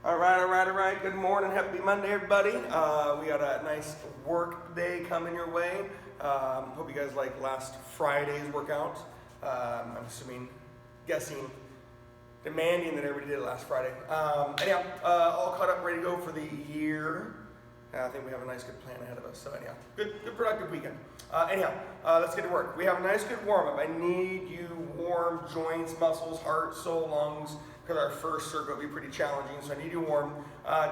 All right. Good morning. Happy Monday, everybody. We got a nice work day coming your way. Hope you guys like last Friday's workout. I'm guessing, demanding that everybody did it last Friday. Anyhow, all caught up, ready to go for the year. I think we have a nice, good plan ahead of us. So anyhow, good productive weekend. Let's get to work. We have a nice, good warm-up. I need you warm joints, muscles, heart, soul, lungs, because our first circuit will be pretty challenging, so I need you warm.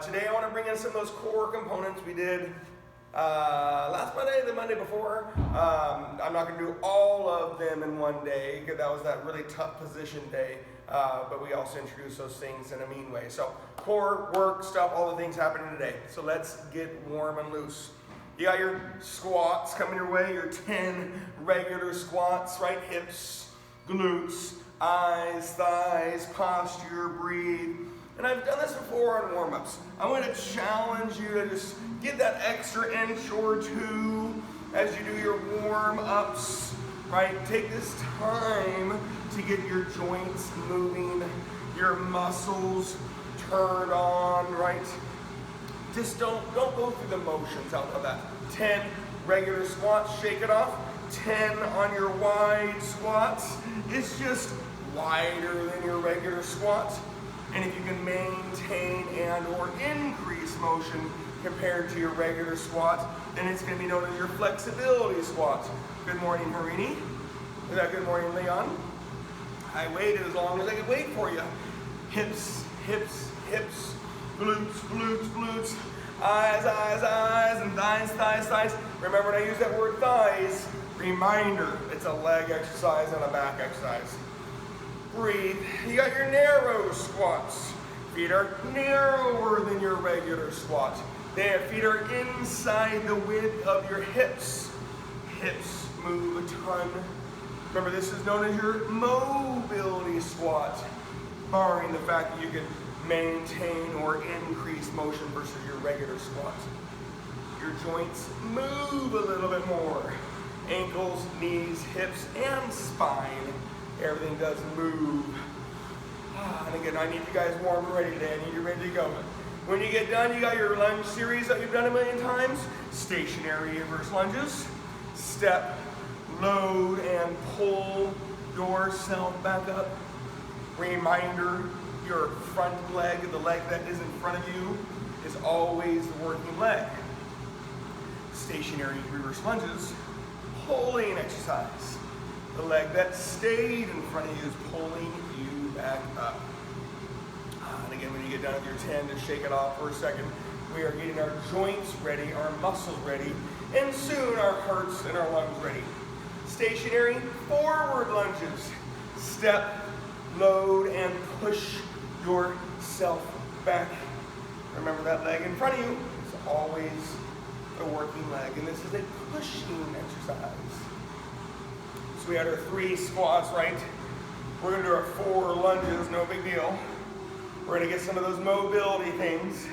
Today I want to bring in some of those core components we did last Monday, the Monday before. I'm not going to do all of them in one day, because that was that really tough position day, but we also introduced those things in a mean way. So core, work, stuff, all the things happening today. So let's get warm and loose. You got your squats coming your way, your 10 regular squats, right? Hips, glutes, eyes, thighs, posture, breathe. And I've done this before on warm-ups. I want to challenge you to just get that extra inch or two as you do your warm-ups, right? Take this time to get your joints moving, your muscles turned on, right? Just don't go through the motions out of that. 10 regular squats, shake it off. 10 on your wide squats. It's just wider than your regular squat. And if you can maintain and or increase motion compared to your regular squat, then it's going to be known as your flexibility squat. Good morning, Harini. Is that good morning, Leon? I waited as long as I could wait for you. Hips, hips, hips, glutes, glutes, glutes, eyes, eyes, eyes, and thighs, thighs, thighs. Remember when I use that word thighs, reminder, it's a leg exercise and a back exercise. Breathe. You got your narrow squats. Feet are narrower than your regular squat. Feet are inside the width of your hips. Hips move a ton. Remember, this is known as your mobility squat, barring the fact that you can maintain or increase motion versus your regular squat. Your joints move a little bit more. Ankles, knees, hips, and spine. Everything does move. And again, I need you guys warm and ready today. I need you ready to go. When you get done, you got your lunge series that you've done a million times. Stationary inverse lunges. Step, load, and pull yourself back up. Reminder, your front leg, the leg that is in front of you, is always the working leg. Stationary reverse lunges, pulling exercise. The leg that stayed in front of you is pulling you back up. And again, when you get done with your 10, just shake it off for a second. We are getting our joints ready, our muscles ready, and soon our hearts and our lungs ready. Stationary forward lunges. Step, load, and push yourself back. Remember that leg in front of you is always a working leg, and this is a pushing exercise. So we had our 3 squats, right? We're gonna do our 4 lunges, no big deal. We're gonna get some of those mobility things.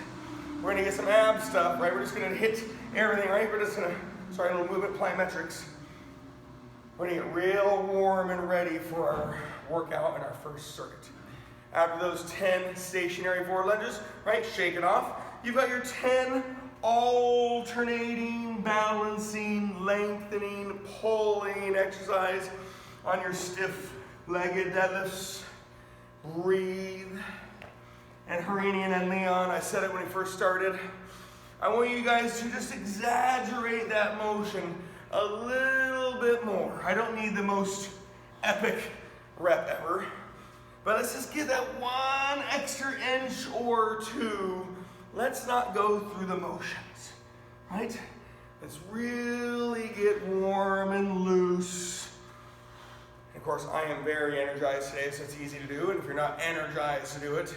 We're gonna get some ab stuff, right? We're just gonna hit everything, right? We're just gonna, a little movement, plyometrics. We're gonna get real warm and ready for our workout in our first circuit. After those 10 stationary forward lunges, right? Shake it off. You've got your 10 alternating, balancing, lengthening, pulling exercise on your stiff-legged deadlifts. Breathe. And Harini and Leon, I said it when we first started, I want you guys to just exaggerate that motion a little bit more. I don't need the most epic rep ever, but let's just get that 1 extra inch or 2. Let's not go through the motions, right? Let's really get warm and loose. And of course, I am very energized today, so it's easy to do. And if you're not energized to do it,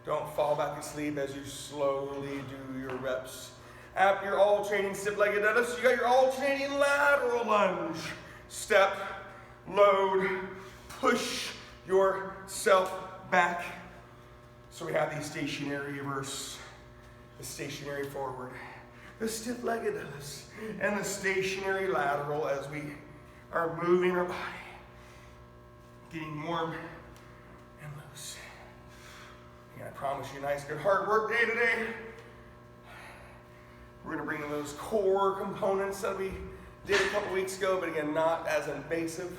don't fall back asleep as you slowly do your reps. After your alternating stiff-legged deadlifts, you got your alternating lateral lunge. Step, load, push yourself back. So we have the stationary reverse, the stationary forward, the stiff-legged deadlifts, and the stationary lateral as we are moving our body, getting warm and loose. And I promise you a nice, good, hard work day today. We're gonna bring in those core components that we did a couple weeks ago, but again, not as invasive.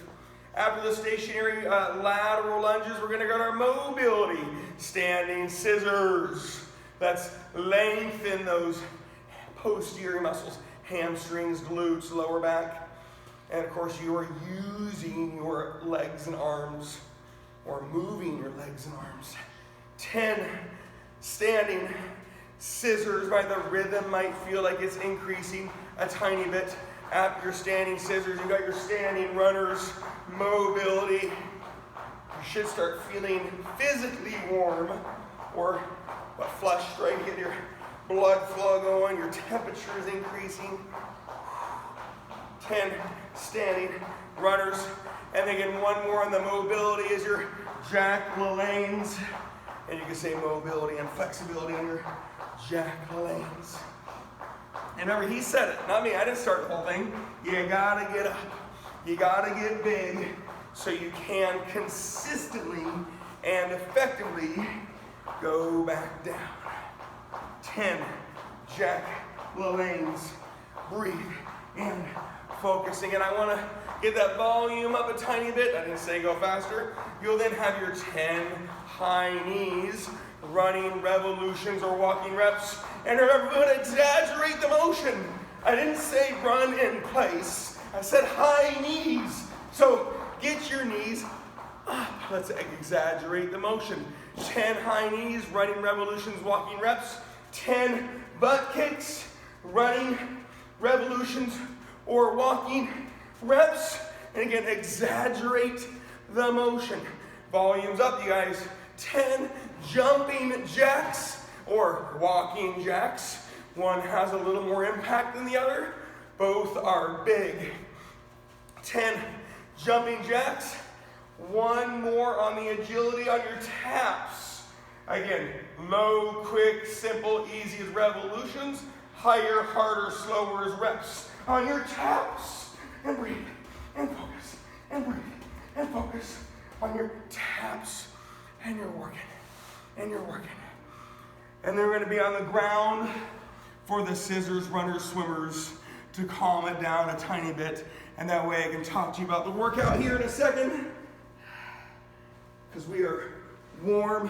After the stationary lateral lunges, we're gonna go to our mobility. Standing scissors. Let's lengthen those posterior muscles, hamstrings, glutes, lower back. And of course, you are using your legs and arms, or moving your legs and arms. 10 standing scissors, right? The rhythm might feel like it's increasing a tiny bit. After your standing scissors, you've got your standing runners, mobility. You should start feeling physically warm, or flushed, right? Get your blood flow going, your temperature is increasing. 10 standing runners. And again, one more on the mobility is your Jack LaLanne's. And you can say mobility and flexibility on your Jack LaLanne's. And remember, he said it, not me. I didn't start the whole thing. You gotta get up. You gotta get big so you can consistently and effectively go back down. 10 Jack LaLanne's. Breathe and focusing. And I want to get that volume up a tiny bit. I didn't say go faster. You'll then have your 10 high knees, running revolutions or walking reps. And remember, we're going to exaggerate the motion. I didn't say run in place. I said high knees. So get your knees up. Let's exaggerate the motion. 10 high knees, running revolutions, walking reps. 10 butt kicks, running revolutions or walking reps. And again, exaggerate the motion. Volume's up, you guys. 10 jumping jacks or walking jacks. One has a little more impact than the other. Both are big. 10 jumping jacks. One more on the agility on your taps. Again, low, quick, simple, easy as revolutions. Higher, harder, slower as reps on your taps. And breathe, and focus, and breathe, and focus on your taps. And you're working, and you're working. And then we're gonna be on the ground for the scissors, runners, swimmers to calm it down a tiny bit. And that way I can talk to you about the workout here in a second, because we are warm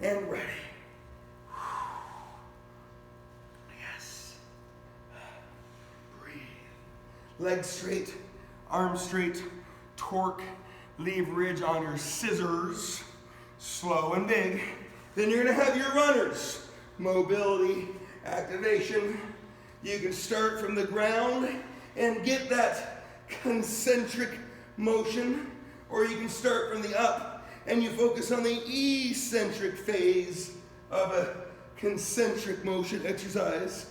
and ready. Yes. Breathe. Legs straight, arms straight, torque, leave ridge on your scissors, slow and big. Then you're gonna have your runners, mobility, activation. You can start from the ground and get that concentric motion, or you can start from the up and you focus on the eccentric phase of a concentric motion exercise.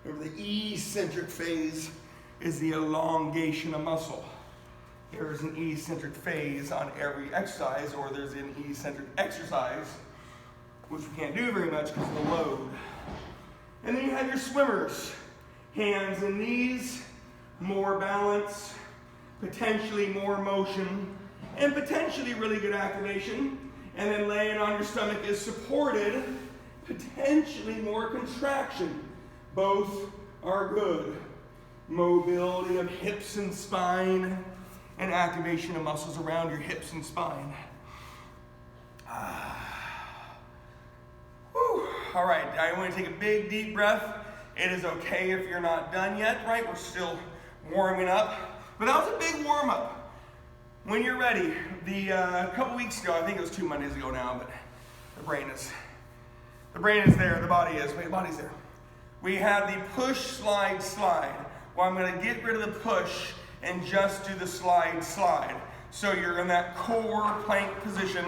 Remember, the eccentric phase is the elongation of muscle. There's an eccentric phase on every exercise, or there's an eccentric exercise, which we can't do very much because of the load. And then you have your swimmers, hands and knees, more balance, potentially more motion, and potentially really good activation. And then laying on your stomach is supported, potentially more contraction. Both are good. Mobility of hips and spine, and activation of muscles around your hips and spine. All right, I want to take a big, deep breath. It is okay if you're not done yet, right? We're still warming up. But that was a big warm-up. When you're ready, a couple weeks ago, I think it was 2 Mondays ago now, but the brain is there, the body is. Wait, the body's there. We had the push, slide, slide. Well, I'm going to get rid of the push and just do the slide, slide. So you're in that core plank position,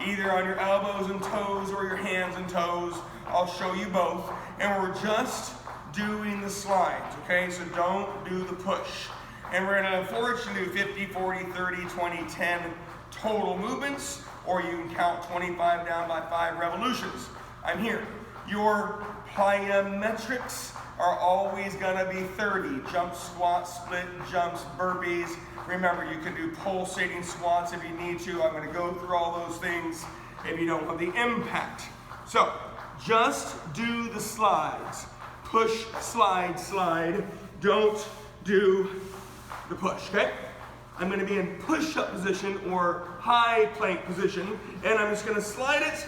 either on your elbows and toes or your hands and toes. I'll show you both. And we're just doing the slides, okay? So don't do the push. And we're going to unfortunately do 50, 40, 30, 20, 10 total movements, or you can count 25 down by 5 revolutions. I'm here. Your plyometrics are always gonna be 30. Jump squats, split jumps, burpees. Remember, you can do pulsating squats if you need to. I'm gonna go through all those things if you don't want the impact. So, just do the slides. Push, slide, slide. Don't do the push, okay? I'm gonna be in push-up position or high plank position, and I'm just gonna slide it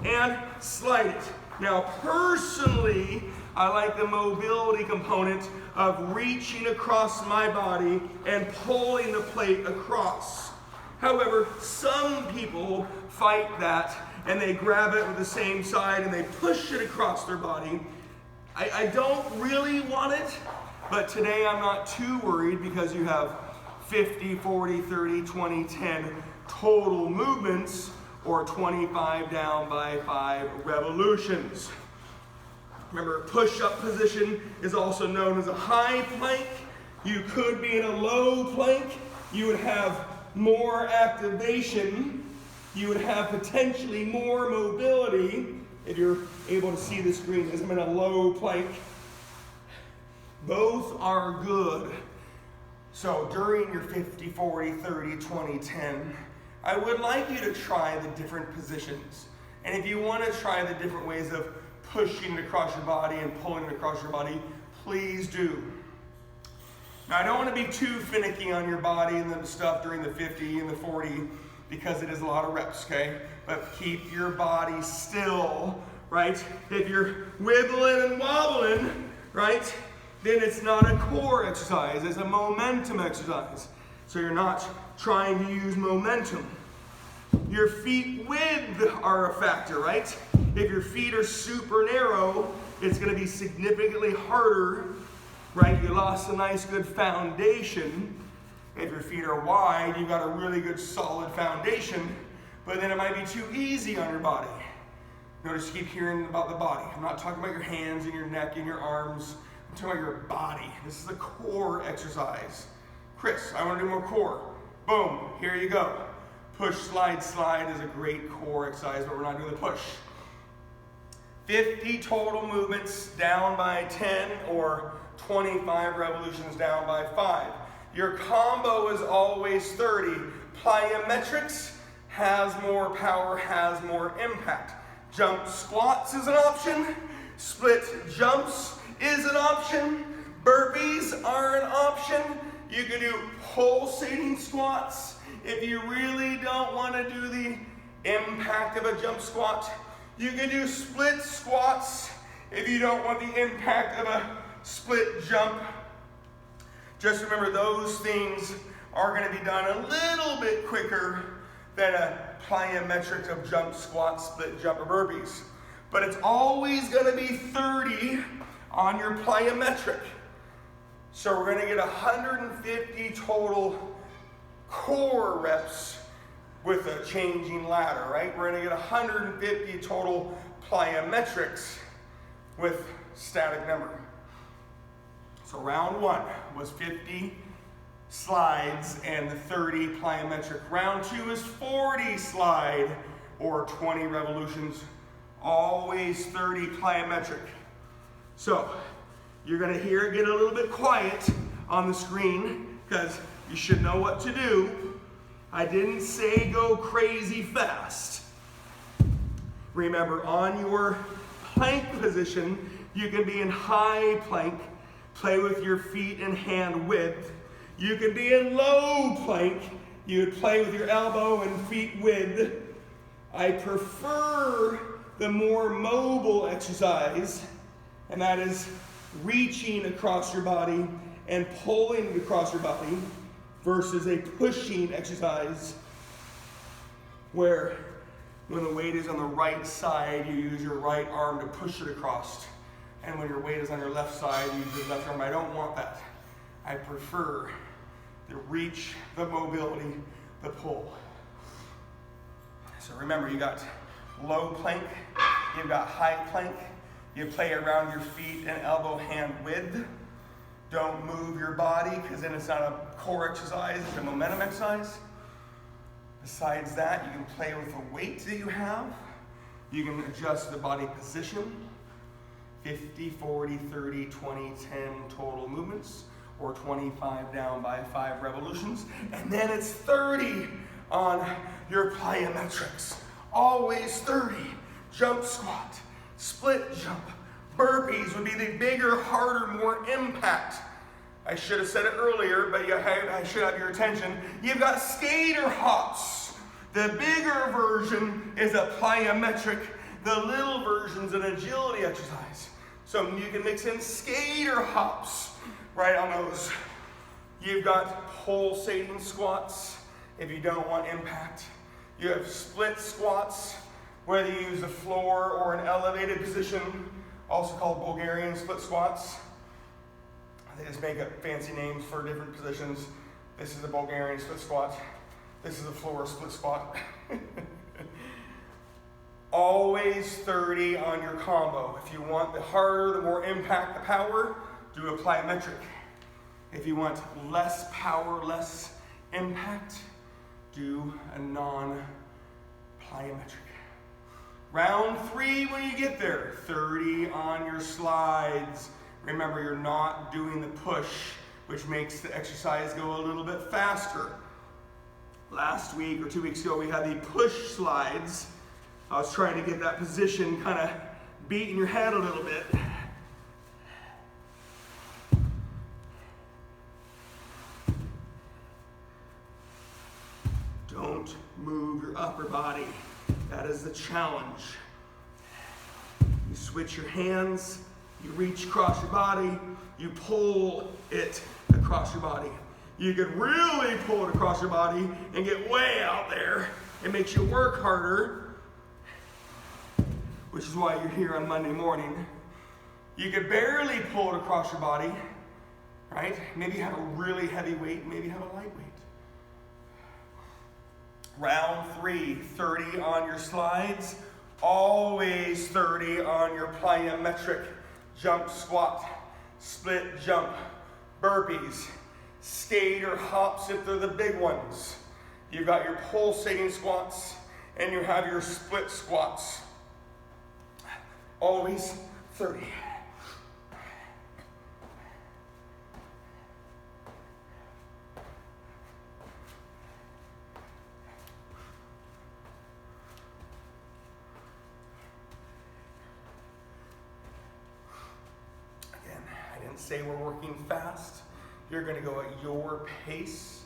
and slide it. Now, personally, I like the mobility component of reaching across my body and pulling the plate across. However, some people fight that and they grab it with the same side and they push it across their body. I don't really want it, but today I'm not too worried because you have 50, 40, 30, 20, 10 total movements, or 25 down by 5 revolutions. Remember, push-up position is also known as a high plank. You could be in a low plank. You would have more activation. You would have potentially more mobility if you're able to see the screen as I'm in a low plank. Both are good. So during your 50, 40, 30, 20, 10, I would like you to try the different positions. And if you want to try the different ways of pushing it across your body and pulling it across your body, please do. Now, I don't want to be too finicky on your body and the stuff during the 50 and the 40 because it is a lot of reps, okay? But keep your body still, right? If you're wiggling and wobbling, right, then it's not a core exercise, it's a momentum exercise. So you're not trying to use momentum. Your feet width are a factor, right? If your feet are super narrow, it's gonna be significantly harder, right? You lost a nice good foundation. If your feet are wide, you've got a really good solid foundation, but then it might be too easy on your body. Notice you keep hearing about the body. I'm not talking about your hands and your neck and your arms. I'm talking about your body. This is a core exercise. Chris, I want to do more core. Boom, here you go. Push, slide, slide is a great core exercise, but we're not doing the push. 50 total movements down by 10 or 25 revolutions down by 5. Your combo is always 30. Plyometrics has more power, has more impact. Jump squats is an option. Split jumps is an option. Burpees are an option. You can do pulsating squats if you really don't want to do the impact of a jump squat. You can do split squats if you don't want the impact of a split jump. Just remember, those things are going to be done a little bit quicker than a plyometric of jump squats, split jump, or burpees. But it's always going to be 30 on your plyometric. So we're going to get 150 total core reps with a changing ladder, right? We're going to get 150 total plyometrics with static number. So round 1 was 50 slides and the 30 plyometric. Round 2 is 40 slide or 20 revolutions, always 30 plyometric. So you're going to hear it get a little bit quiet on the screen because you should know what to do. I didn't say go crazy fast. Remember, on your plank position, you can be in high plank, play with your feet and hand width. You can be in low plank, you would play with your elbow and feet width. I prefer the more mobile exercise, and that is reaching across your body and pulling it across your body versus a pushing exercise where when the weight is on the right side, you use your right arm to push it across. And when your weight is on your left side, you use your left arm. I don't want that. I prefer the reach, the mobility, the pull. So remember, you got low plank, you've got high plank. You play around your feet and elbow hand width. Don't move your body because then it's not a core exercise, it's a momentum exercise. Besides that, you can play with the weight that you have. You can adjust the body position. 50, 40, 30, 20, 10 total movements, or 25 down by 5 revolutions. And then it's 30 on your plyometrics. Always 30. Jump squat, split jump. Burpees would be the bigger, harder, more impact. I should have said it earlier, but I should have your attention. You've got skater hops. The bigger version is a plyometric. The little version's an agility exercise. So you can mix in skater hops right on those. You've got pulsating squats if you don't want impact. You have split squats, whether you use the floor or an elevated position, also called Bulgarian split squats. They just make up fancy names for different positions. This is the Bulgarian split squat. This is the floor split squat. Always 30 on your combo. If you want the harder, the more impact, the power, do a plyometric. If you want less power, less impact, do a non-plyometric. Round 3 when you get there, 30 on your slides. Remember, you're not doing the push, which makes the exercise go a little bit faster. Last week or 2 weeks ago, we had the push slides. I was trying to get that position kind of beating your head a little bit. Don't move your upper body. That is the challenge. You switch your hands, you reach across your body, you pull it across your body. You could really pull it across your body and get way out there. It makes you work harder, which is why you're here on Monday morning. You could barely pull it across your body, right? Maybe have a really heavy weight, maybe have a light weight. Round 3, 30 on your slides, always 30 on your plyometric jump squat, split jump, burpees, skater hops if they're the big ones. You've got your pulsating squats and you have your split squats. Always 30. Say we're working fast. You're going to go at your pace.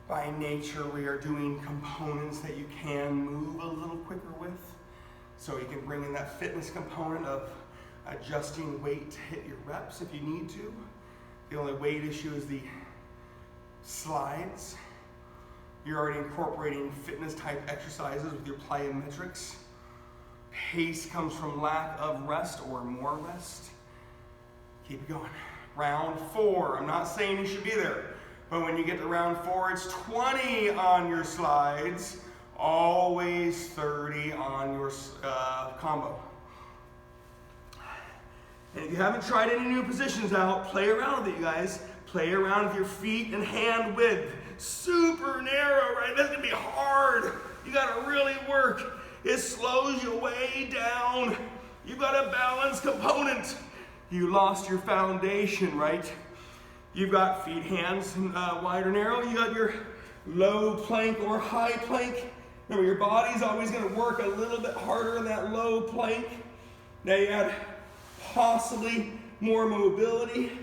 By nature, we are doing components that you can move a little quicker with. So you can bring in that fitness component of adjusting weight to hit your reps if you need to. The only weight issue is the slides. You're already incorporating fitness type exercises with your plyometrics. Pace comes from lack of rest or more rest. Keep it going. Round 4. I'm not saying you should be there, but when you get to round 4, it's 20 on your slides, always 30 on your combo. And if you haven't tried any new positions out, play around with it, you guys. Play around with your feet and hand width. Super narrow, right? That's gonna be hard. You gotta really work. It slows you way down. You've got a balance component. You lost your foundation, right? You've got feet, hands wide or narrow. You got your low plank or high plank. Remember, your body's always going to work a little bit harder in that low plank. Now you add possibly more mobility.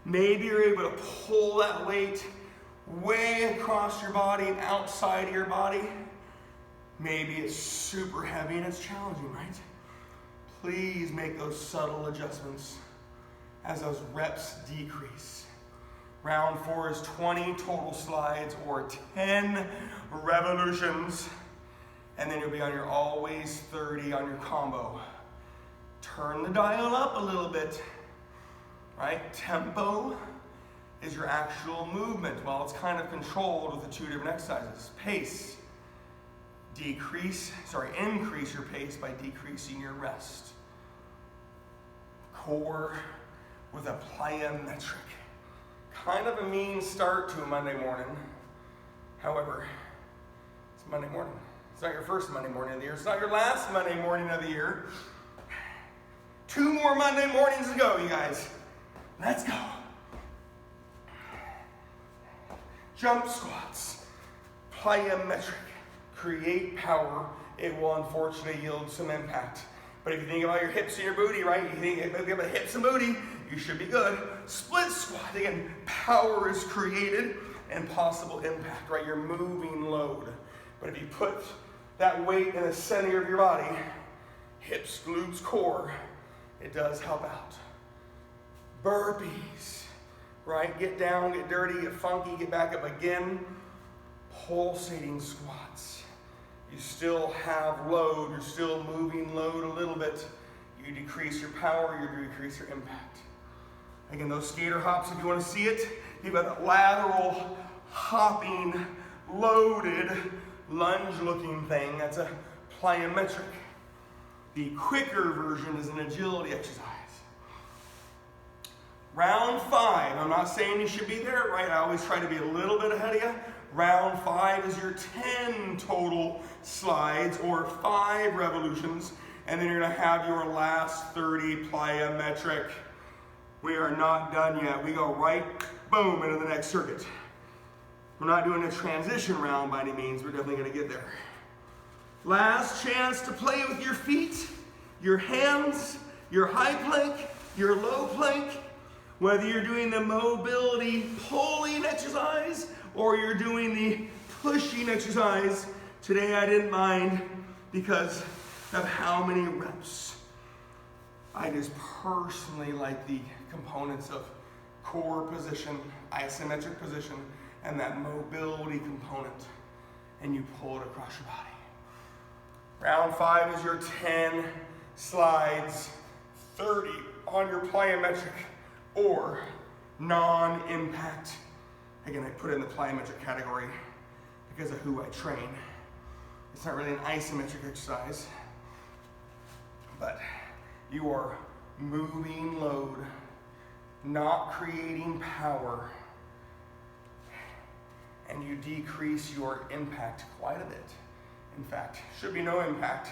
Maybe you're able to pull that weight way across your body and outside of your body. Maybe it's super heavy and it's challenging, right? Please make those subtle adjustments as those reps decrease. Round 4 is 20 total slides or 10 revolutions. And then you'll be on your always 30 on your combo. Turn the dial up a little bit, right? Tempo is your actual movement. Well, it's kind of controlled with the 2 different exercises. Pace. Increase your pace by decreasing your rest. Core with a plyometric. Kind of a mean start to a Monday morning. However, it's Monday morning. It's not your first Monday morning of the year. It's not your last Monday morning of the year. 2 more Monday mornings to go, you guys. Let's go. Jump squats. Plyometric. Create power. It will unfortunately yield some impact. But if you think about your hips and your booty, right? You think about hips and booty, you should be good. Split squat. Again, power is created and possible impact, right? You're moving load. But if you put that weight in the center of your body, hips, glutes, core, it does help out. Burpees, right? Get down, get dirty, get funky, get back up again. Pulsating squats. You still have load, you're still moving load a little bit. You decrease your power, you decrease your impact. Again, those skater hops, if you want to see it, you've got that lateral, hopping, loaded, lunge-looking thing. That's a plyometric. The quicker version is an agility exercise. Round 5, I'm not saying you should be there, right? I always try to be a little bit ahead of you. Round 5 is your 10 total slides or 5 revolutions, and then you're gonna have your last 30 plyometric. We are not done yet. We go right, boom, into the next circuit. We're not doing a transition round by any means. We're definitely gonna get there. Last chance to play with your feet, your hands, your high plank, your low plank, whether you're doing the mobility pulling exercise or you're doing the pushing exercise. Today I didn't mind because of how many reps. I just personally like the components of core position, isometric position, and that mobility component, and you pull it across your body. Round 5 is your 10 slides, 30 on your plyometric or non-impact. Again, I put it in the plyometric category because of who I train. It's not really an isometric exercise, but you are moving load, not creating power, and you decrease your impact quite a bit. In fact, should be no impact,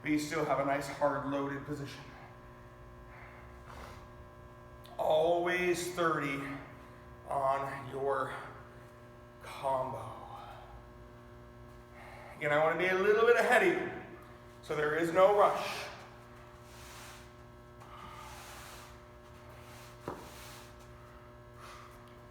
but you still have a nice hard loaded position. Always 30 on your combo. Again, I want to be a little bit ahead of you, so there is no rush.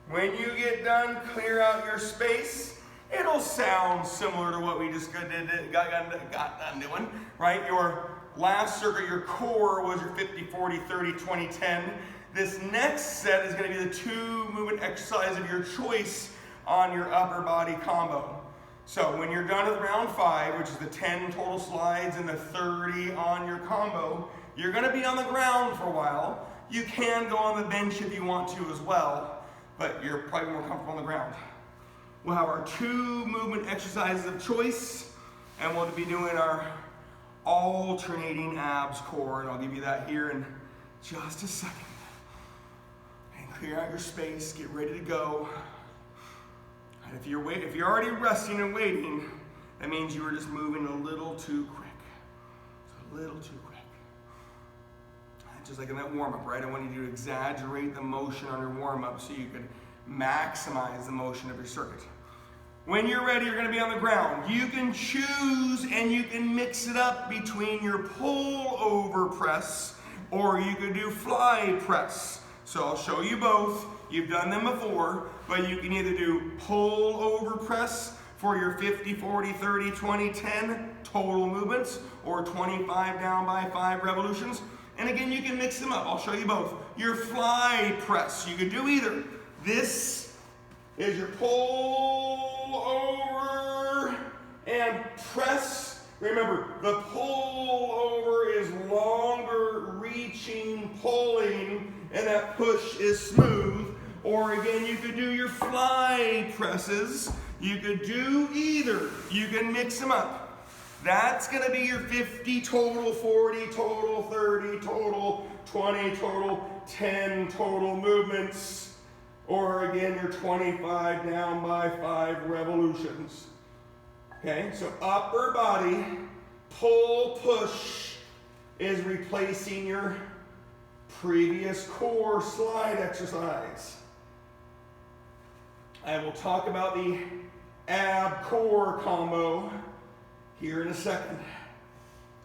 When you get done, clear out your space. It'll sound similar to what we just got done doing, right? Your last circuit, your core was your 50, 40, 30, 20, 10. This next set is going to be the 2 movement exercise of your choice on your upper body combo. So when you're done with round 5, which is the 10 total slides and the 30 on your combo, you're going to be on the ground for a while. You can go on the bench if you want to as well, but you're probably more comfortable on the ground. We'll have our 2 movement exercises of choice, and we'll be doing our alternating abs core, and I'll give you that here in just a second. And clear out your space, get ready to go. And if you're already resting and waiting, that means you were just moving a little too quick. So a little too quick. Just like in that warm-up, right? I want you to exaggerate the motion on your warm-up so you can maximize the motion of your circuit. When you're ready, you're going to be on the ground. You can choose and you can mix it up between your pull-over press or you can do fly press. So I'll show you both. You've done them before, but you can either do pull-over press for your 50, 40, 30, 20, 10 total movements or 25 down by 5 revolutions. And again, you can mix them up. I'll show you both. Your fly press, you could do either. This is your pull over and press. Remember, the pull over is longer reaching, pulling, and that push is smooth. Or again, you could do your fly presses. You could do either. You can mix them up. That's going to be your 50 total, 40 total, 30 total, 20 total, 10 total movements. Or again, your 25 down by 5 revolutions. Okay, so upper body pull push is replacing your previous core slide exercise. I will talk about the ab core combo here in a second.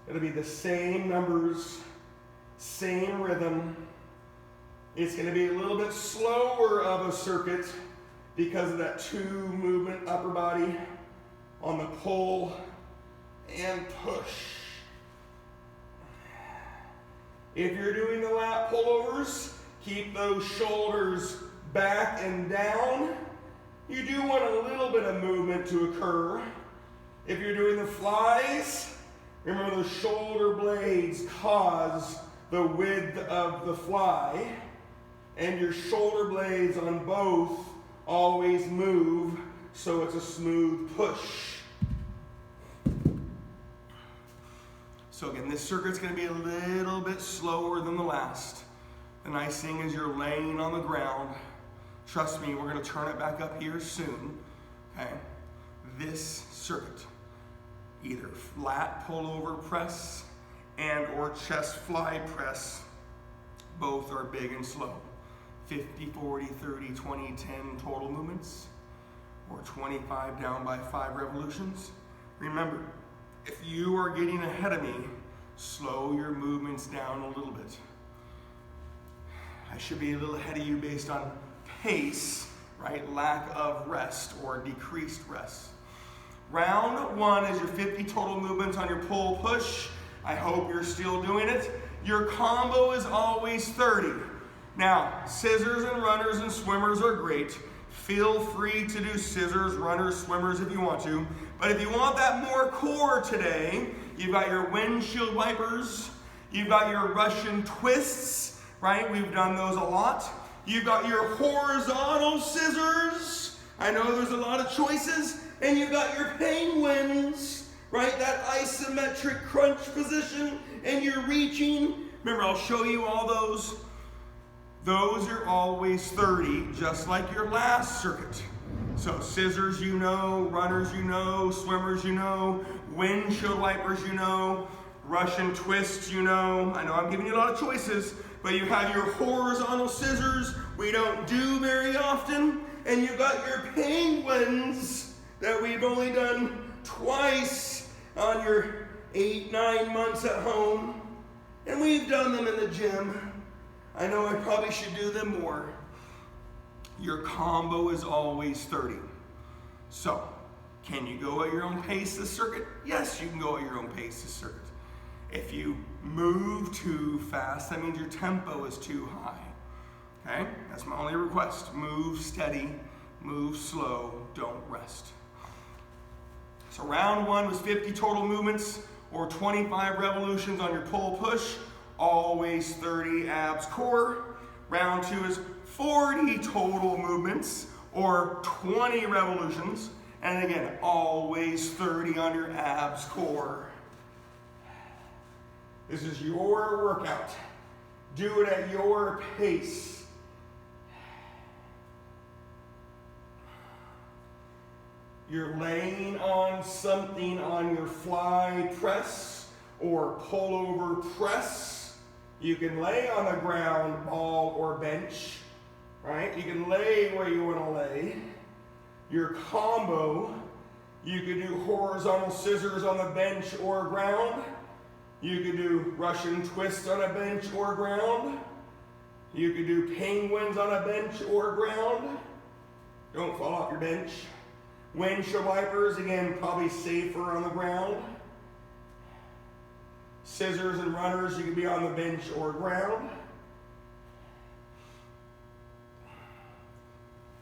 It'll be the same numbers, same rhythm. It's going to be a little bit slower of a circuit because of that 2 movement upper body on the pull and push. If you're doing the lat pullovers, keep those shoulders back and down. You do want a little bit of movement to occur. If you're doing the flies, remember the shoulder blades cause the width of the fly, and your shoulder blades on both always move, so it's a smooth push. So again, this circuit's going to be a little bit slower than the last. The nice thing is you're laying on the ground. Trust me, we're going to turn it back up here soon. Okay? This circuit, either lat pullover press and or chest fly press, both are big and slow. 50, 40, 30, 20, 10 total movements, or 25 down by 5 revolutions. Remember, if you are getting ahead of me, slow your movements down a little bit. I should be a little ahead of you based on pace, right? Lack of rest or decreased rest. Round 1 is your 50 total movements on your pull push. I hope you're still doing it. Your combo is always 30. Now, scissors and runners and swimmers are great. Feel free to do scissors, runners, swimmers if you want to. But if you want that more core today, you've got your windshield wipers, you've got your Russian twists, right? We've done those a lot. You've got your horizontal scissors. I know there's a lot of choices. And you've got your penguins, right? That isometric crunch position, and you're reaching. Remember, I'll show you all those. Those are always 30, just like your last circuit. So scissors, you know, runners, you know, swimmers, you know, windshield wipers, you know, Russian twists, you know. I know I'm giving you a lot of choices, but you have your horizontal scissors, we don't do very often, and you've got your penguins that we've only done twice on your 8-9 months at home, and we've done them in the gym. I know I probably should do them more. Your combo is always 30. So, can you go at your own pace this circuit? Yes, you can go at your own pace this circuit. If you move too fast, that means your tempo is too high. Okay? That's my only request. Move steady, move slow, don't rest. So round 1 was 50 total movements or 25 revolutions on your pull push, always 30 abs core. Round 2 is 40 total movements or 20 revolutions, and again, always 30 on your abs core. This is your workout. Do it at your pace. You're laying on something on your fly press or pullover press. You can lay on the ground, ball, or bench, right? You can lay where you want to lay. Your combo, you can do horizontal scissors on the bench or ground. You could do Russian twists on a bench or ground. You could do penguins on a bench or ground. Don't fall off your bench. Windshield wipers, again, probably safer on the ground. Scissors and runners, you could be on the bench or ground.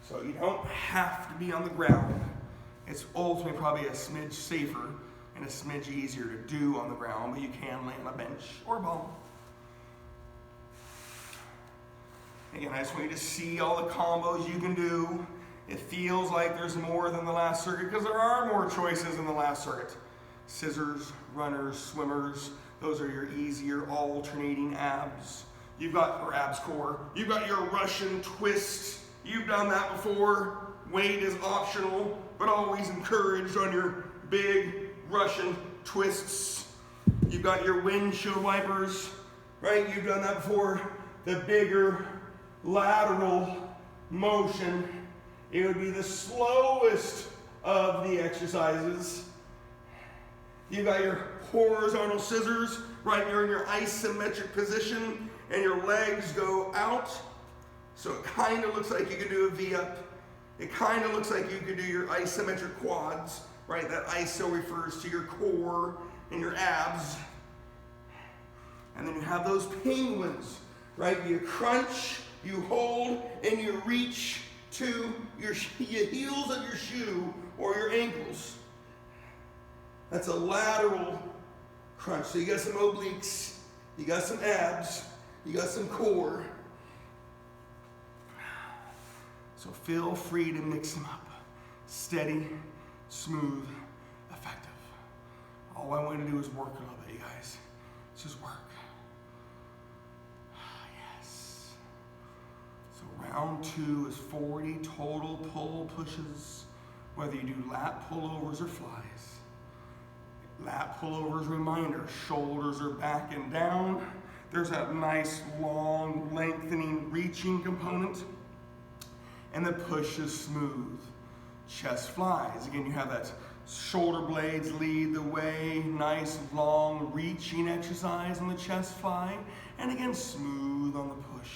So you don't have to be on the ground. It's ultimately probably a smidge safer and a smidge easier to do on the ground, but you can lay on a bench or a ball. Again, I just want you to see all the combos you can do. It feels like there's more than the last circuit because there are more choices than the last circuit. Scissors, runners, swimmers, those are your easier alternating abs. You've got, or abs core, you've got your Russian twist. You've done that before. weight is optional, but always encouraged on your big Russian twists. You've got your windshield wipers, right? You've done that before. The bigger lateral motion, it would be the slowest of the exercises. You've got your horizontal scissors, right? You're in your isometric position and your legs go out. So it kind of looks like you could do a V-up. It kind of looks like you could do your isometric quads, right? That iso refers to your core and your abs. And then you have those penguins, right? You crunch, you hold, and you reach to your heels of your shoe or your ankles. That's a lateral crunch. So you got some obliques, you got some abs, you got some core. So feel free to mix them up. Steady, smooth, effective. All I want to do is work a little bit, you guys. It's just work. Yes. So round 2 is 40 total pull pushes, whether you do lat pullovers or flies. Lat pullovers, reminder, shoulders are back and down. There's that nice long lengthening reaching component. And the push is smooth. Chest flies. Again, you have that shoulder blades lead the way. Nice long reaching exercise on the chest fly. And again, smooth on the push.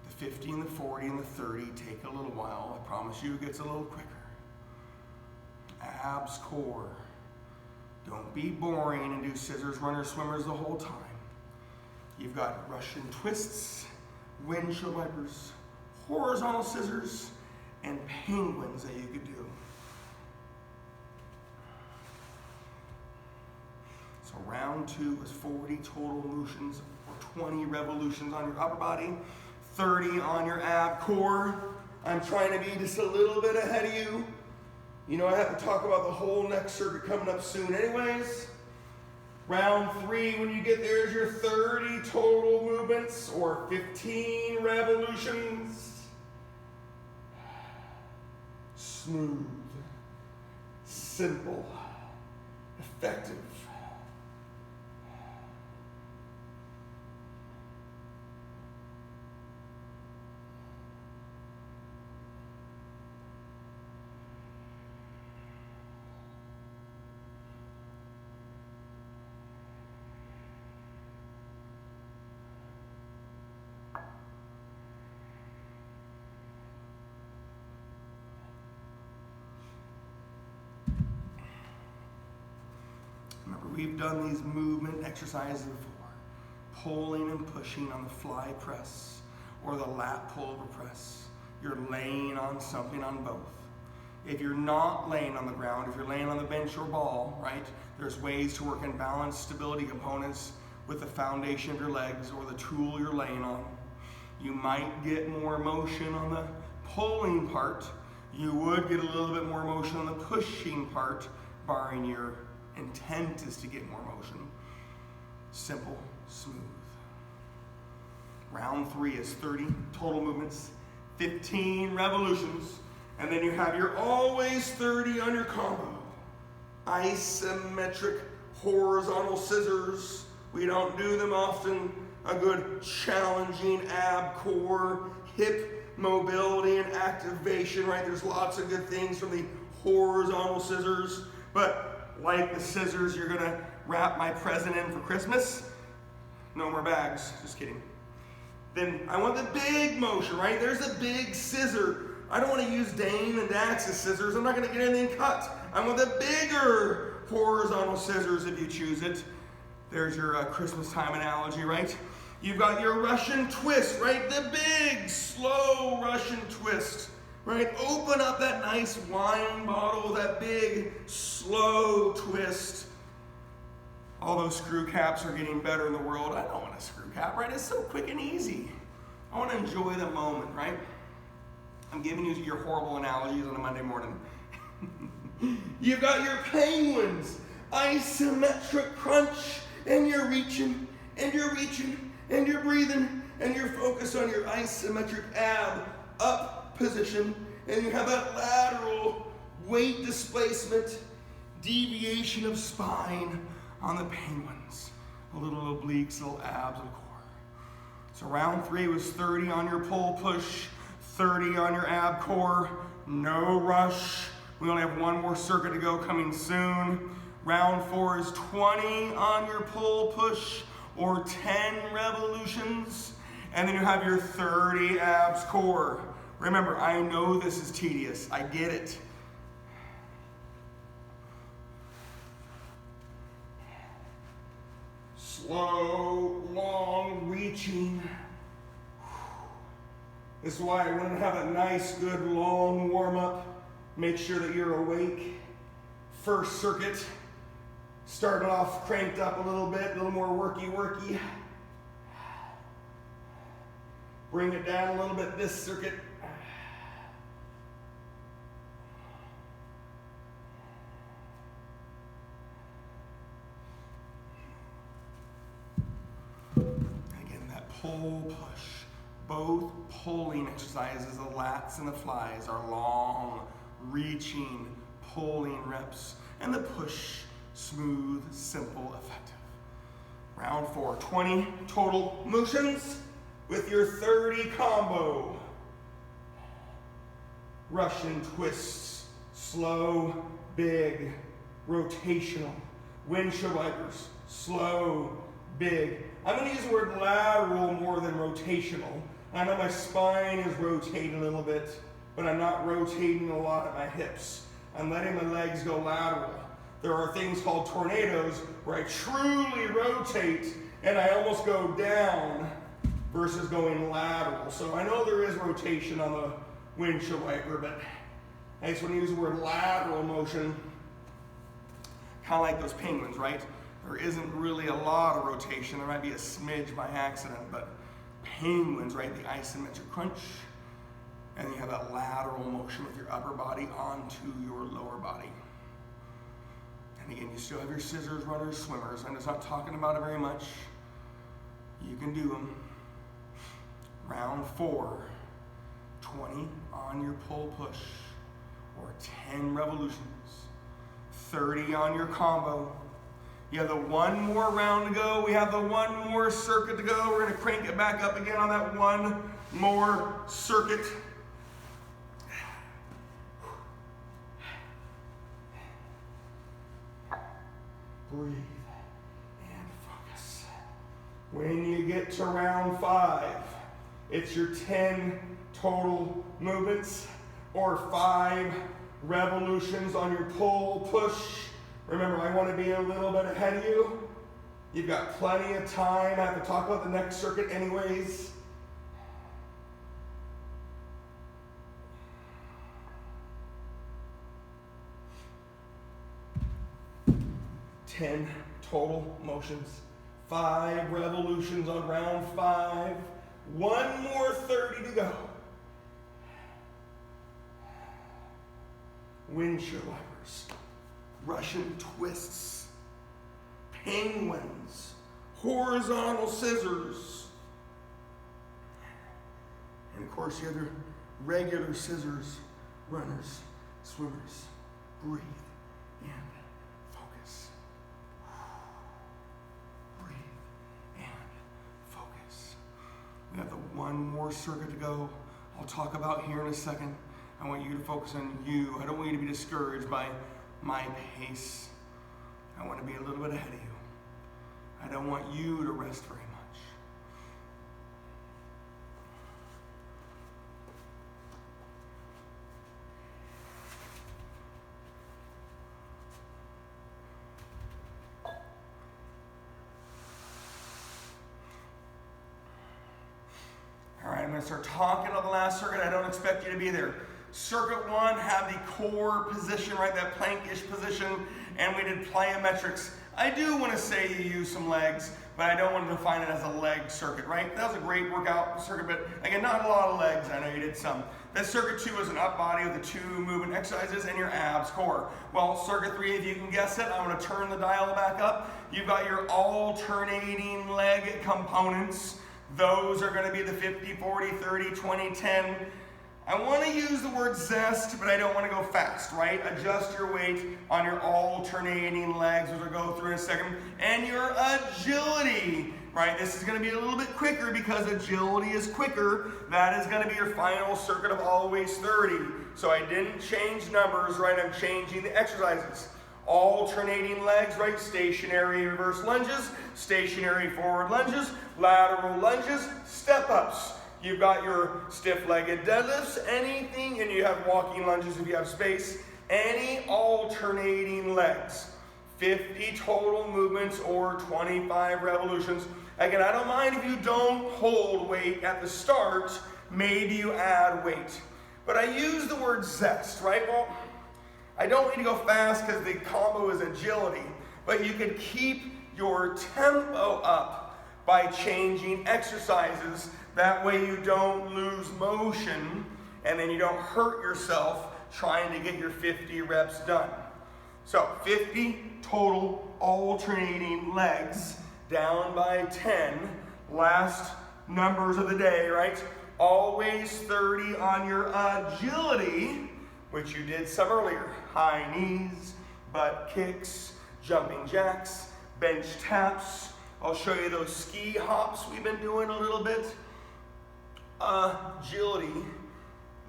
The 50 and the 40 and the 30 take a little while. I promise you it gets a little quicker. Abs, core. Don't be boring and do scissors, runners, swimmers the whole time. You've got Russian twists, windshield wipers, horizontal scissors, and penguins that you could do. So round 2 is 40 total motions or 20 revolutions on your upper body, 30 on your ab core. I'm trying to be just a little bit ahead of you. You know I have to talk about the whole neck circuit coming up soon anyways. Round 3, when you get there, is your 30 total movements or 15 revolutions. Smooth, simple, effective. Remember, we've done these movement exercises before. Pulling and pushing on the fly press or the lat pullover press. You're laying on something on both. If you're not laying on the ground, if you're laying on the bench or ball, right, there's ways to work in balance stability components with the foundation of your legs or the tool you're laying on. You might get more motion on the pulling part. You would get a little bit more motion on the pushing part, barring your intent is to get more motion. Simple, smooth. Round 3 is 30 total movements, 15 revolutions, and then you have your always 30 on your combo. Isometric horizontal scissors. We don't do them often. A good challenging ab core, hip mobility and activation, right? There's lots of good things from the horizontal scissors, but like the scissors you're gonna wrap my present in for Christmas. No more bags, just kidding. Then I want the big motion, right? There's a big scissor. I don't want to use Dane and Dax's scissors. I'm not gonna get anything cut. I want the bigger horizontal scissors if you choose it. There's your Christmas time analogy, right? You've got your Russian twist, right? The big, slow Russian twist. Right? Open up that nice wine bottle, that big, slow twist. All those screw caps are getting better in the world. I don't want a screw cap, right? It's so quick and easy. I want to enjoy the moment, right? I'm giving you your horrible analogies on a Monday morning. You've got your penguins, isometric crunch, and you're reaching, and you're reaching, and you're breathing, and you're focused on your isometric ab up position, And you have that lateral weight displacement, deviation of spine on the penguins. A little obliques, little abs and core. So round 3 was 30 on your pull push, 30 on your ab core, no rush. We only have one more circuit to go coming soon. Round 4 is 20 on your pull push or 10 revolutions. And then you have your 30 abs core. Remember, I know this is tedious. I get it. Slow, long, reaching. This is why I want to have a nice, good, long warm-up. Make sure that you're awake. First circuit, started off cranked up a little bit, a little more worky. Bring it down a little bit this circuit. Again, that pull push. Both pulling exercises, the lats and the flies, are long, reaching, pulling reps. And the push, smooth, simple, effective. Round 4, 20 total motions with your 30 combo. Russian twists, slow, big, rotational. Windshield wipers, slow, big. I'm going to use the word lateral more than rotational. I know my spine is rotating a little bit, but I'm not rotating a lot at my hips. I'm letting my legs go lateral. There are things called tornadoes where I truly rotate and I almost go down versus going lateral. So I know there is rotation on the windshield wiper, but I just want to use the word lateral motion, kind of like those penguins, right? There isn't really a lot of rotation. There might be a smidge by accident, but penguins, right? The isometric crunch, and you have that lateral motion with your upper body onto your lower body. And again, you still have your scissors, runners, swimmers. I'm just not talking about it very much. You can do them. Round 4, 20 on your pull push, or 10 revolutions. 30 on your combo. You have the one more round to go. We have the one more circuit to go. We're going to crank it back up again on that one more circuit. Breathe and focus. When you get to round 5, it's your 10 total movements or 5 revolutions on your pull push. Remember, I want to be a little bit ahead of you. You've got plenty of time. I have to talk about the next circuit anyways. Ten total motions. 5 revolutions on round 5. One more 30 to go. Windshield wipers. Russian twists, penguins, horizontal scissors, and of course the other regular scissors, runners, swimmers. Breathe and focus. Breathe and focus. We have the one more circuit to go. I'll talk about here in a second. I want you to focus on you. I don't want you to be discouraged by my pace. I want to be a little bit ahead of you. I don't want you to rest very much. All right, I'm going to start talking about the last circuit. I don't expect you to be there. Circuit 1 had the core position, right, that plank-ish position, and we did plyometrics. I do want to say you use some legs, but I don't want to define it as a leg circuit, right? That was a great workout circuit, but again, not a lot of legs. I know you did some. That circuit 2 is an up body with the 2 movement exercises and your abs core. Well, circuit 3, if you can guess it, I'm going to turn the dial back up. You've got your alternating leg components. Those are going to be the 50, 40, 30, 20, 10. I want to use the word zest, but I don't want to go fast, right? Adjust your weight on your alternating legs, which we'll go through in a second, and your agility, right? This is going to be a little bit quicker because agility is quicker. That is going to be your final circuit of always 30. So I didn't change numbers, right? I'm changing the exercises. Alternating legs, right? Stationary reverse lunges, stationary forward lunges, lateral lunges, step-ups. You've got your stiff-legged deadlifts, anything, and you have walking lunges if you have space. Any alternating legs. 50 total movements or 25 revolutions. Again, I don't mind if you don't hold weight at the start. Maybe you add weight. But I use the word zest, right? Well, I don't need to go fast because the combo is agility. But you can keep your tempo up by changing exercises. That way you don't lose motion and then you don't hurt yourself trying to get your 50 reps done. So 50 total alternating legs down by 10. Last numbers of the day, right? Always 30 on your agility, which you did some earlier. High knees, butt kicks, jumping jacks, bench taps. I'll show you those ski hops we've been doing a little bit. Agility,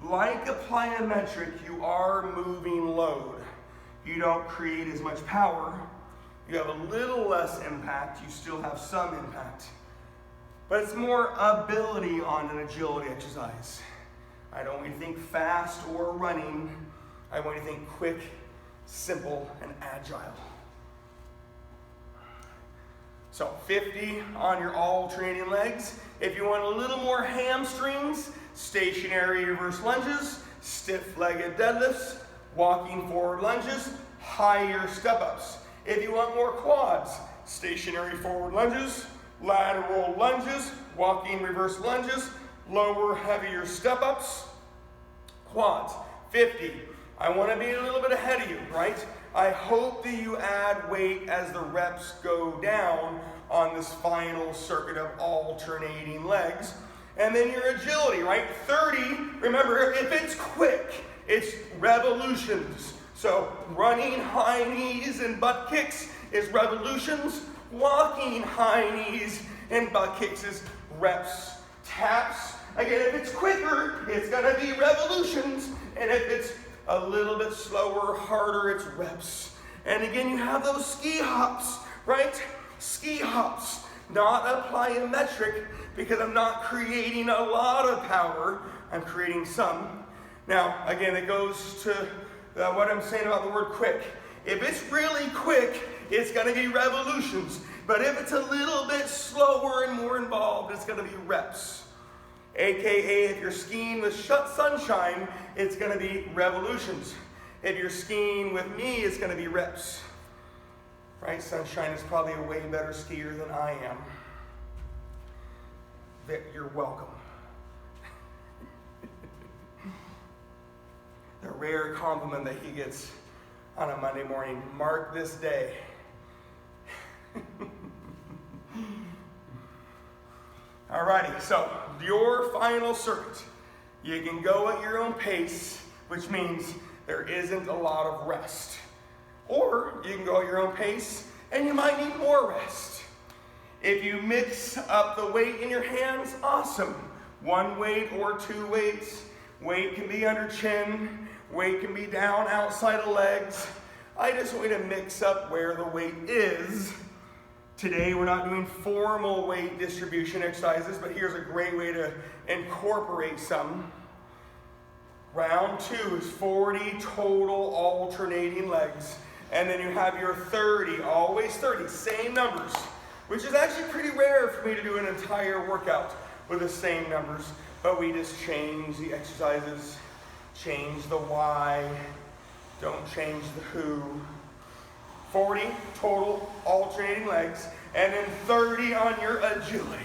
like a plyometric, you are moving load. You don't create as much power. You have a little less impact. You still have some impact. But it's more ability on an agility exercise. I don't want you to think fast or running. I want you to think quick, simple, and agile. So 50 on your alternating legs. If you want a little more hamstrings, stationary reverse lunges, stiff-legged deadlifts, walking forward lunges, higher step-ups. If you want more quads, stationary forward lunges, lateral lunges, walking reverse lunges, lower, heavier step-ups, quads. 50. I want to be a little bit ahead of you, right? I hope that you add weight as the reps go down on this final circuit of alternating legs. And then your agility, right? 30, remember, if it's quick, it's revolutions. So running high knees and butt kicks is revolutions. Walking high knees and butt kicks is reps. Taps, again, if it's quicker, it's gonna be revolutions. And if it's a little bit slower, harder, it's reps. And again, you have those ski hops, right? Ski hops, not a plyometric, because I'm not creating a lot of power, I'm creating some. Now, again, it goes to what I'm saying about the word quick. If it's really quick, it's gonna be revolutions. But if it's a little bit slower and more involved, it's gonna be reps. AKA, if you're skiing with sunshine, it's gonna be revolutions. If you're skiing with me, it's gonna be reps. Right? Sunshine is probably a way better skier than I am. You're welcome. The rare compliment that he gets on a Monday morning. Mark this day. Alrighty, so your final circuit. You can go at your own pace, which means there isn't a lot of rest. Or you can go at your own pace and you might need more rest. If you mix up the weight in your hands, awesome. One weight or two weights. Weight can be under chin. Weight can be down outside of legs. I just want you to mix up where the weight is. Today we're not doing formal weight distribution exercises, but here's a great way to incorporate some. Round 2 is 40 total alternating legs. And then you have your 30, always 30, same numbers, which is actually pretty rare for me to do an entire workout with the same numbers, but we just change the exercises, change the why, don't change the who. 40 total alternating legs, and then 30 on your agility.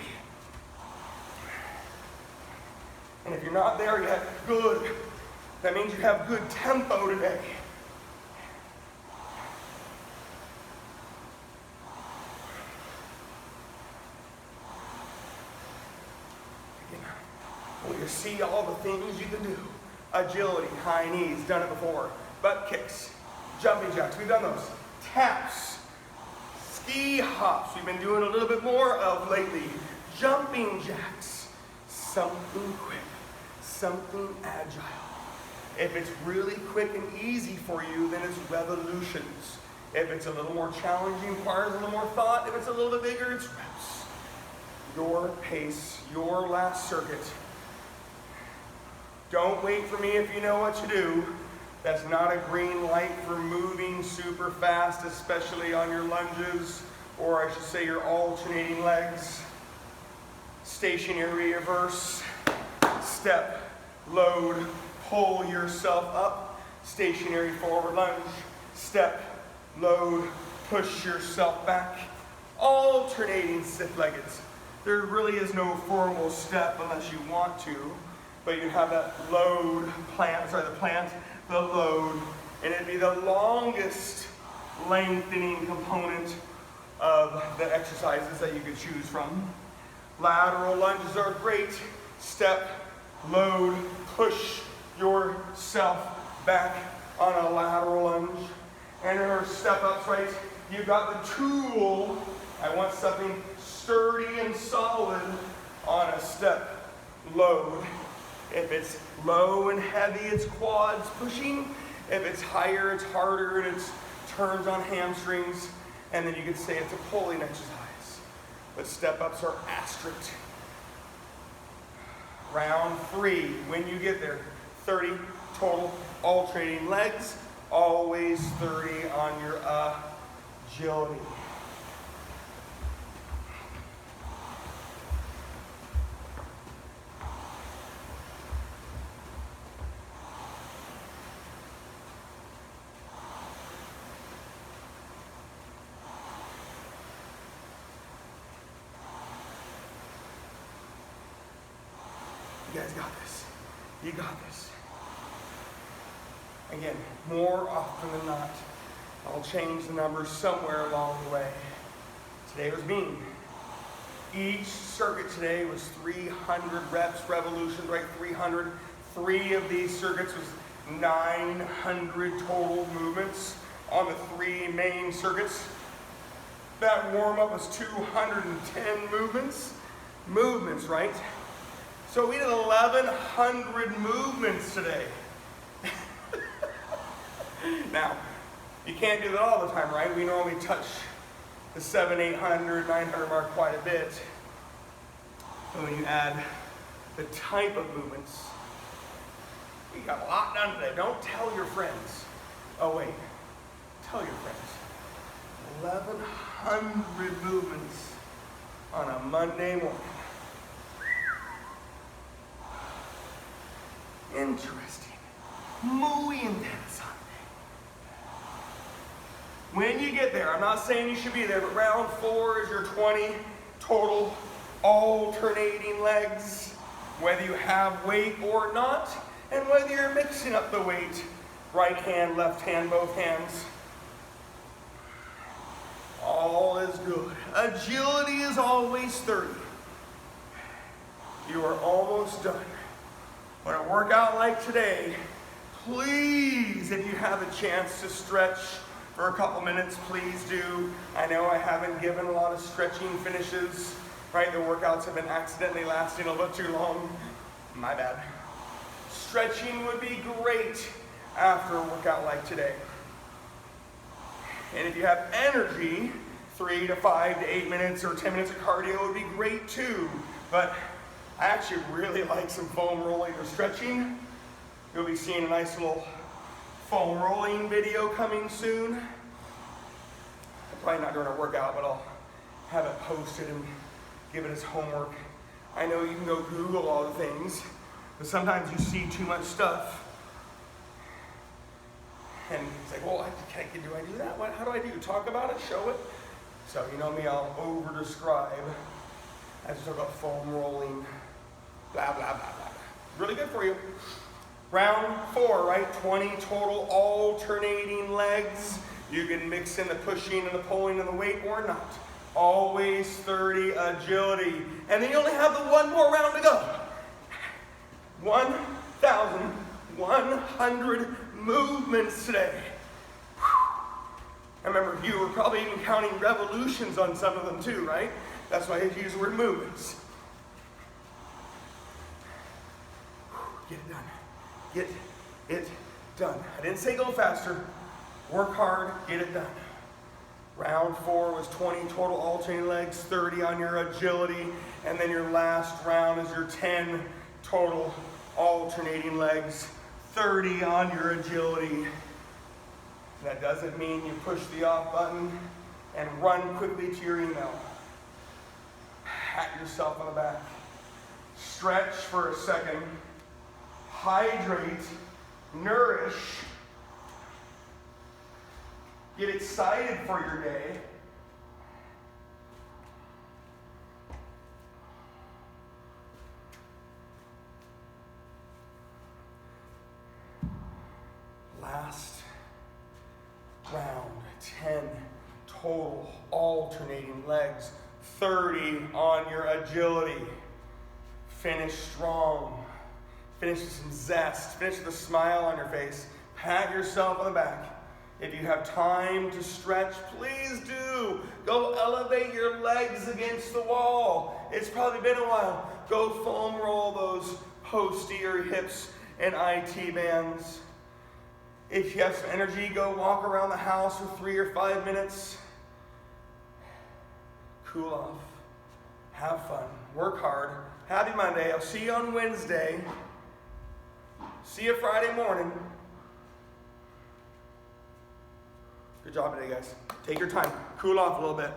And if you're not there yet, good. That means you have good tempo today. Well, you see all the things you can do agility, high knees, done it before. Butt kicks, jumping jacks, we've done those. Taps, ski hops, we've been doing a little bit more of lately. Jumping jacks, something quick, something agile. If it's really quick and easy for you, then it's revolutions. If it's a little more challenging, requires a little more thought. If it's a little bit bigger, it's reps. Your pace, your last circuit. Don't wait for me if you know what to do. That's not a green light for moving super fast, especially on your lunges, or I should say your alternating legs. Stationary reverse, step, load, pull yourself up. Stationary forward lunge, step, load, push yourself back. Alternating stiff-legged. There really is no formal step unless you want to, but you have that load, the load, and it'd be the longest lengthening component of the exercises that you could choose from. Lateral lunges are great. Step, load, push yourself back on a lateral lunge. And in our step-ups, right, you've got the tool. I want something sturdy and solid on a step load. If it's low and heavy, it's quads pushing. If it's higher, it's harder and it's turns on hamstrings. And then you could say it's a pulling exercise. But step-ups are asterisk. Round 3, when you get there, 30 total alternating legs, always 30 on your agility. You guys got this. You got this. Again, more often than not, I'll change the numbers somewhere along the way. Today was mean. Each circuit today was 300 reps, revolutions, right? 300. 3 of these circuits was 900 total movements on the 3 main circuits. That warm-up was 210 movements. Movements, right? So we did 1,100 movements today. Now, you can't do that all the time, right? We normally touch the 700, 800, 900 mark quite a bit. But when you add the type of movements, we got a lot done today. Don't tell your friends. Oh wait, tell your friends. 1,100 movements on a Monday morning. Interesting. Muy interesante. When you get there, I'm not saying you should be there, but round 4 is your 20 total alternating legs, whether you have weight or not, and whether you're mixing up the weight, right hand, left hand, both hands. All is good. Agility is always 30. You are almost done. When a workout like today, please, if you have a chance to stretch for a couple minutes, please do. I know I haven't given a lot of stretching finishes, right? The workouts have been accidentally lasting a little too long. My bad. Stretching would be great after a workout like today. And if you have energy, 3 to 5 to 8 minutes or 10 minutes of cardio would be great too. But I actually really like some foam rolling or stretching. You'll be seeing a nice little foam rolling video coming soon. Probably not during a workout, but I'll have it posted and give it as homework. I know you can go Google all the things, but sometimes you see too much stuff. And it's like, well, do I do that? How do I do? Talk about it? Show it? So you know me, I'll over-describe. I just talk about foam rolling, blah, blah, blah, blah. Really good for you. Round 4, right? 20 total alternating legs. You can mix in the pushing and the pulling and the weight or not. Always 30 agility. And then you only have the one more round to go. 1,000 100 movements today. I remember you were probably even counting revolutions on some of them too, right? That's why I use the word movements. Get it done. Get it done. I didn't say go faster. Work hard, get it done. Round 4 was 20 total alternating legs, 30 on your agility, and then your last round is your 10 total alternating legs, 30 on your agility. That doesn't mean you push the off button and run quickly to your email. Pat yourself on the back. Stretch for a second. Hydrate. Nourish. Get excited for your day. Last round, 10 total alternating legs, 30 on your agility. Finish strong. Finish with some zest. Finish with a smile on your face. Pat yourself on the back. If you have time to stretch, please do. Go elevate your legs against the wall. It's probably been a while. Go foam roll those posterior hips and IT bands. If you have some energy, go walk around the house for 3 or 5 minutes. Cool off. Have fun. Work hard. Happy Monday. I'll see you on Wednesday. See you Friday morning. Good job today, guys. Take your time. Cool off a little bit.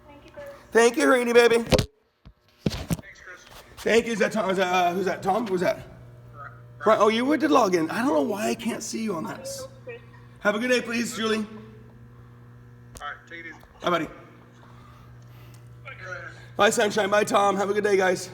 Thank you, Chris. Thank you, Rainy baby. Thanks, Chris. Thank you. Is that Tom? Who's that? Tom? Who's that? Right. Oh, you did log in. I don't know why I can't see you on that. Have a good day, please, Julie. All right, take it easy. Bye, buddy. Bye, Sunshine. Bye, Tom. Have a good day, guys.